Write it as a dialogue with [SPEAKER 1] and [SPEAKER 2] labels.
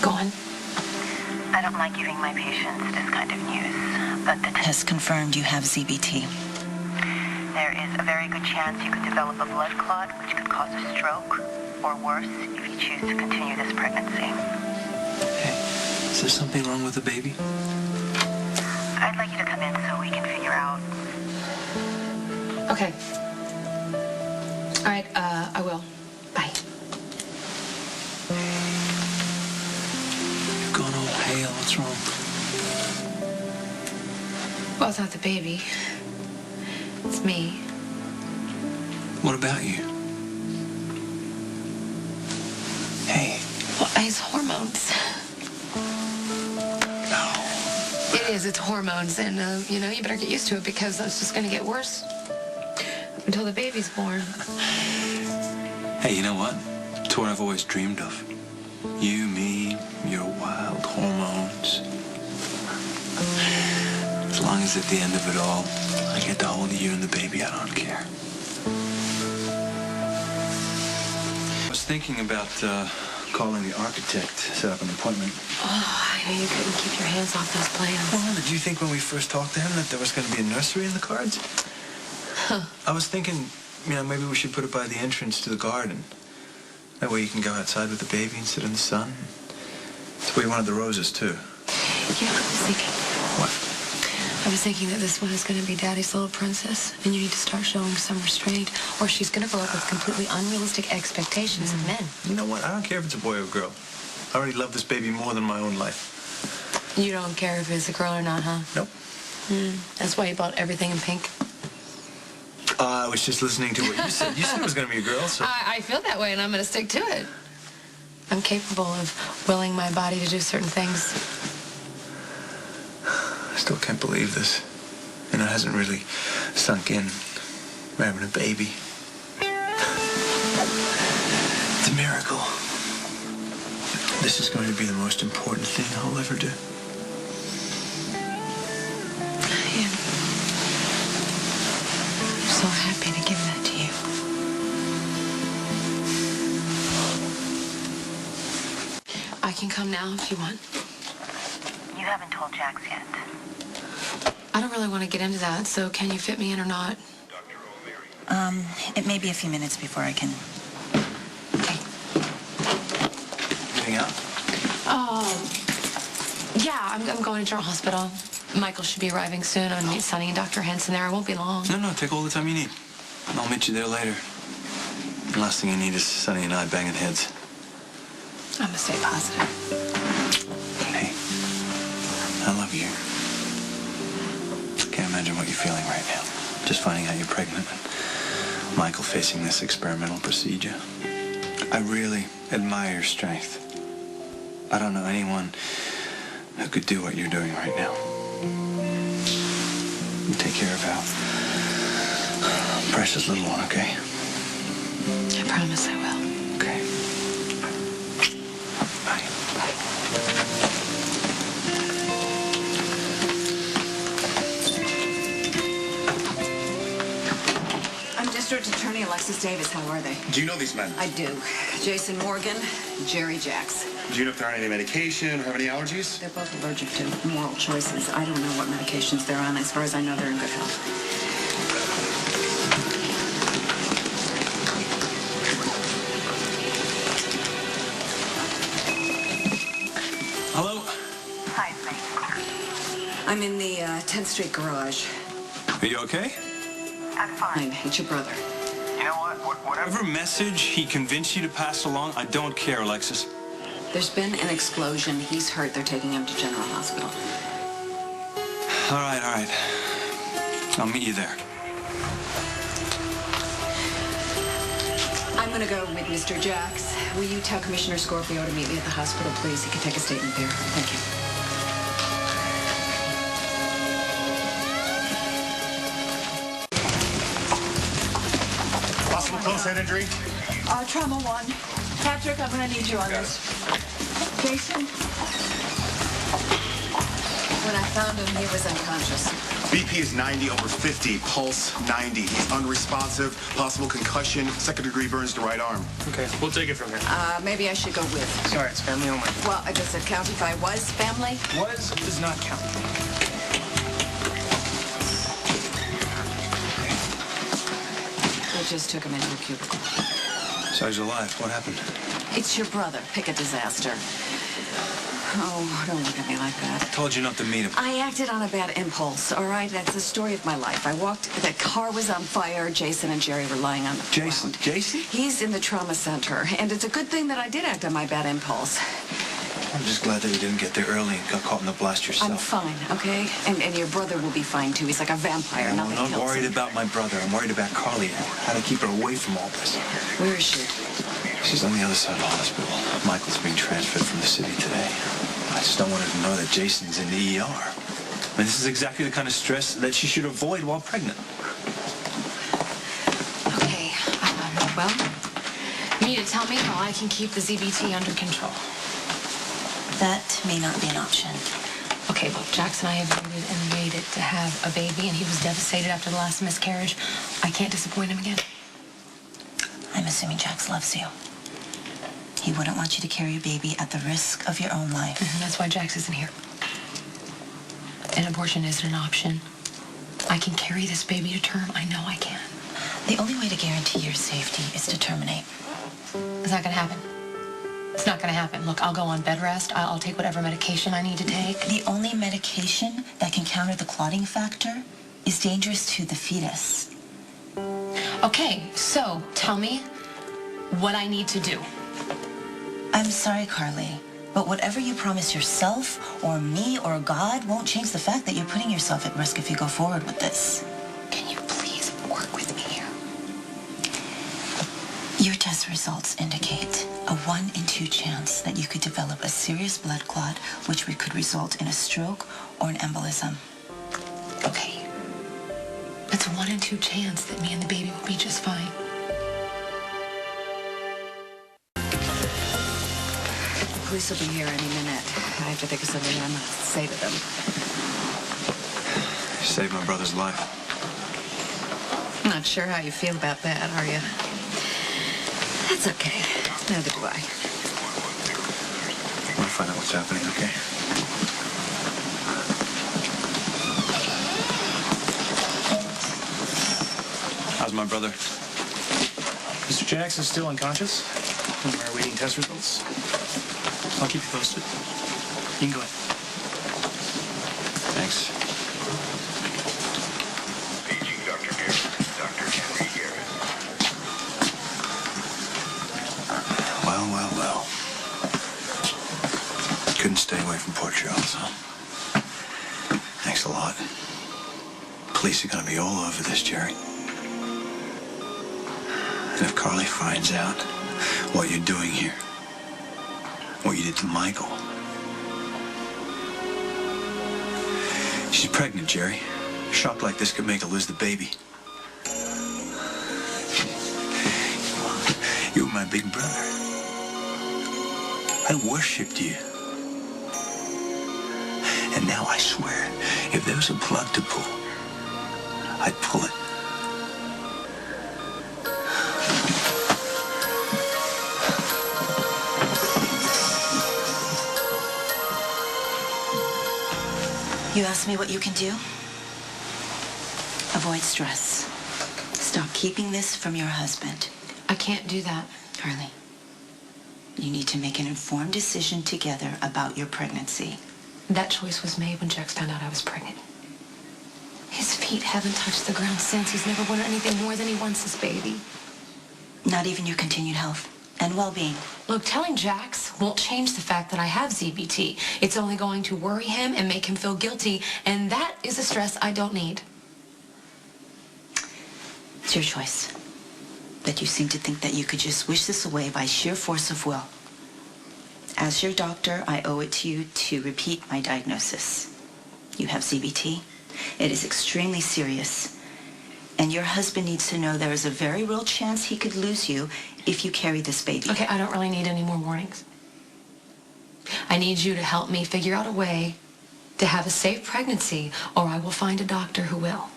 [SPEAKER 1] Go on.
[SPEAKER 2] I don't like giving my patients this kind of news, but the test
[SPEAKER 3] Has confirmed you have ZBT.
[SPEAKER 2] there is a very good chance you could develop a blood clot, which could cause a stroke, or worse, if you choose to continue this pregnancy.
[SPEAKER 4] Hey, is there something wrong with the baby?
[SPEAKER 2] I'd like you to come in so we can figure out.
[SPEAKER 1] Okay. All right, I will. Bye.
[SPEAKER 4] You've gone all pale. What's wrong?
[SPEAKER 1] Well, it's not the baby. It's me.
[SPEAKER 4] What about you? Hey.
[SPEAKER 1] Well, it's hormones.
[SPEAKER 4] No.
[SPEAKER 1] It is. It's hormones. And, you better get used to it because it's just going to get worse until the baby's born.
[SPEAKER 4] Hey, you know what? It's what I've always dreamed of. You, me, your wild hormones. As long as at the end of it all, I get to hold you and the baby, I don't care. I was thinking about calling the architect, set up an appointment.
[SPEAKER 1] Oh, I know you couldn't keep your hands off those plans.
[SPEAKER 4] Well, did you think when we first talked to him that there was going to be a nursery in the cards?
[SPEAKER 1] Huh.
[SPEAKER 4] I was thinking, maybe we should put it by the entrance to the garden. That way you can go outside with the baby and sit in the sun. That's where you wanted the roses, too.
[SPEAKER 1] You know, I was thinking.
[SPEAKER 4] What?
[SPEAKER 1] I was thinking that this one is going to be Daddy's little princess, and you need to start showing some restraint, or she's going to grow up with completely unrealistic expectations of men.
[SPEAKER 4] You know what? I don't care if it's a boy or a girl. I already love this baby more than my own life.
[SPEAKER 1] You don't care if it's a girl or not, huh?
[SPEAKER 4] Nope.
[SPEAKER 1] That's why you bought everything in pink.
[SPEAKER 4] I was just listening to what you said. You said it was going to be a girl, so...
[SPEAKER 1] I feel that way, and I'm going to stick to it. I'm capable of willing my body to do certain things.
[SPEAKER 4] I still can't believe this. It hasn't really sunk in. We're having a baby. It's a miracle. This is going to be the most important thing I'll ever do.
[SPEAKER 1] Yeah. I'm so happy to give that to you. I can come now if you want.
[SPEAKER 2] You haven't told Jax yet.
[SPEAKER 1] I don't really want to get into that, so can you fit me in or not?
[SPEAKER 3] It may be a few minutes before I can...
[SPEAKER 1] Okay.
[SPEAKER 4] Getting out?
[SPEAKER 1] Yeah, I'm going to General Hospital. Michael should be arriving soon. I'm going to meet Sonny and Dr. Henson there. I won't be long.
[SPEAKER 4] No, take all the time you need. I'll meet you there later. The last thing you need is Sonny and I banging heads.
[SPEAKER 1] I'm going to stay positive.
[SPEAKER 4] Hey, I love you. Can't imagine what you're feeling right now. Just finding out you're pregnant and Michael facing this experimental procedure. I really admire your strength. I don't know anyone who could do what you're doing right now. You take care of our precious little one, okay?
[SPEAKER 1] I promise I will.
[SPEAKER 4] Okay. Bye.
[SPEAKER 5] I'm District Attorney Alexis Davis. How are they?
[SPEAKER 6] Do you know these men?
[SPEAKER 5] I do. Jason Morgan, Jerry Jax.
[SPEAKER 6] Do you know if they're on any medication or have any allergies?
[SPEAKER 5] They're both allergic to moral choices. I don't know what medications they're on. As far as I know, they're in good health.
[SPEAKER 4] Hello?
[SPEAKER 2] Hi, Faith.
[SPEAKER 5] I'm in the 10th Street garage.
[SPEAKER 4] Are you okay?
[SPEAKER 2] I'm fine.
[SPEAKER 5] Fine. It's your brother.
[SPEAKER 6] You know what?
[SPEAKER 4] Whatever message he convinced you to pass along, I don't care, Alexis.
[SPEAKER 5] There's been an explosion. He's hurt. They're taking him to General Hospital.
[SPEAKER 4] All right. I'll meet you there.
[SPEAKER 5] I'm going to go with Mr. Jax. Will you tell Commissioner Scorpio to meet me at the hospital, please? He can take a statement there. Thank you.
[SPEAKER 6] Possible close head injury?
[SPEAKER 7] Trauma 1. Patrick, I'm going to need you on this. Jason?
[SPEAKER 5] When I found him, he was unconscious.
[SPEAKER 6] BP is 90 over 50, pulse 90. He's unresponsive, possible concussion, second-degree burns to right arm.
[SPEAKER 8] Okay, we'll take it from here.
[SPEAKER 5] Maybe I should go with.
[SPEAKER 8] Sorry, it's family only.
[SPEAKER 5] Well, does it count if I was family?
[SPEAKER 8] Was does not count.
[SPEAKER 5] We just took him into a cubicle.
[SPEAKER 4] So he's alive. What happened?
[SPEAKER 5] It's your brother. Pick a disaster. Oh, don't look at me like that.
[SPEAKER 4] Told you not to meet him.
[SPEAKER 5] I acted on a bad impulse, all right? That's the story of my life. I walked, the car was on fire. Jason and Jerry were lying on the ground.
[SPEAKER 4] Jason?
[SPEAKER 5] He's in the trauma center, and it's a good thing that I did act on my bad impulse.
[SPEAKER 4] I'm just glad that you didn't get there early and got caught in the blast yourself.
[SPEAKER 5] I'm fine, okay? And your brother will be fine, too. He's like a vampire.
[SPEAKER 4] I'm
[SPEAKER 5] Nothing
[SPEAKER 4] not
[SPEAKER 5] kills
[SPEAKER 4] worried
[SPEAKER 5] him.
[SPEAKER 4] about my brother. I'm worried about Carly. How to keep her away from all this.
[SPEAKER 5] Where is she?
[SPEAKER 4] She's on the other side of the hospital. Michael's being transferred from the city today. I just don't want her to know that Jason's in the ER. I mean, this is exactly the kind of stress that she should avoid while pregnant.
[SPEAKER 1] Okay, well, you need to tell me how I can keep the ZBT under control.
[SPEAKER 3] That may not be an option.
[SPEAKER 1] Okay, look, Jax and I have waited and waited to have a baby, and he was devastated after the last miscarriage. I can't disappoint him again.
[SPEAKER 3] I'm assuming Jax loves you. He wouldn't want you to carry a baby at the risk of your own life.
[SPEAKER 1] That's why Jax isn't here. An abortion isn't an option. I can carry this baby to term. I know I can.
[SPEAKER 3] The only way to guarantee your safety is to terminate.
[SPEAKER 1] It's not gonna happen. It's not gonna happen. Look, I'll go on bed rest. I'll take whatever medication I need to take.
[SPEAKER 3] The only medication that can counter the clotting factor is dangerous to the fetus.
[SPEAKER 1] Okay, so tell me what I need to do.
[SPEAKER 3] I'm sorry, Carly, but whatever you promise yourself or me or God won't change the fact that you're putting yourself at risk if you go forward with this.
[SPEAKER 1] Can you please work with me here?
[SPEAKER 3] Your test results indicate a 1 in 2 chance that you could develop a serious blood clot, which could result in a stroke or an embolism.
[SPEAKER 1] Okay. It's a 1 in 2 chance that me and the baby will be just fine.
[SPEAKER 5] The police will be here any minute. I have to think of something I'm going to say to them.
[SPEAKER 4] You saved my brother's life.
[SPEAKER 5] Not sure how you feel about that, are you? That's okay. Neither do I.
[SPEAKER 4] I want to find out what's happening, okay? How's my brother?
[SPEAKER 8] Mr. Jax is still unconscious, and we're awaiting test results. I'll keep you posted. You can go ahead.
[SPEAKER 4] Thanks.
[SPEAKER 9] Paging Dr. Garrett. Dr. Henry Garrett.
[SPEAKER 4] Well. Couldn't stay away from Port Charles, huh? Thanks a lot. Police are gonna be all over this, Jerry. And if Carly finds out what you're doing here, what you did to Michael. She's pregnant, Jerry. A shock like this could make her lose the baby. You were my big brother. I worshipped you. And now I swear, if there was a plug to pull, I'd pull it.
[SPEAKER 3] You asked me what you can do? Avoid stress. Stop keeping this from your husband.
[SPEAKER 1] I can't do that.
[SPEAKER 3] Carly, you need to make an informed decision together about your pregnancy.
[SPEAKER 1] That choice was made when Jax found out I was pregnant. His feet haven't touched the ground since. He's never wanted anything more than he wants his baby.
[SPEAKER 3] Not even your continued health and well-being.
[SPEAKER 1] Look, telling Jax won't change the fact that I have ZBT. It's only going to worry him and make him feel guilty, and that is a stress I don't need.
[SPEAKER 3] It's your choice. But you seem to think that you could just wish this away by sheer force of will. As your doctor, I owe it to you to repeat my diagnosis. You have ZBT. It is extremely serious. And your husband needs to know there is a very real chance he could lose you if you carry this baby.
[SPEAKER 1] Okay, I don't really need any more warnings. I need you to help me figure out a way to have a safe pregnancy, or I will find a doctor who will.